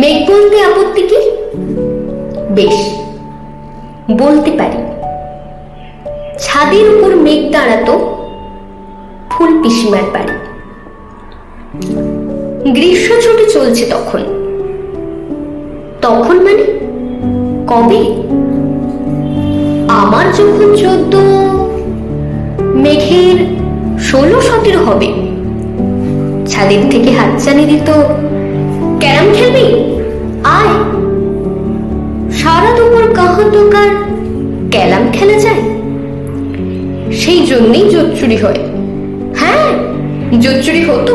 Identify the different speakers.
Speaker 1: মেঘ বলতে আপত্তি কি? বেশ, বলতে পারি। ছাদের উপর মেঘ দাঁড়াতো ফুল পিসিমার বাড়ি। গ্রীষ্ম ছুটি চলছে তখন। তখন মানে কবে? আমার যখন 14, মেঘের 16-17 হবে। ছাদের থেকে হাতছানি দিত, ক্যারাম খেলবি? আয়। সারা দুপুর কাহা দোকান ক্যারাম খেলা যায়। সেই জন্যেই জোচ্চুরি হয়। হ্যাঁ, জোচ্চুরি হতো।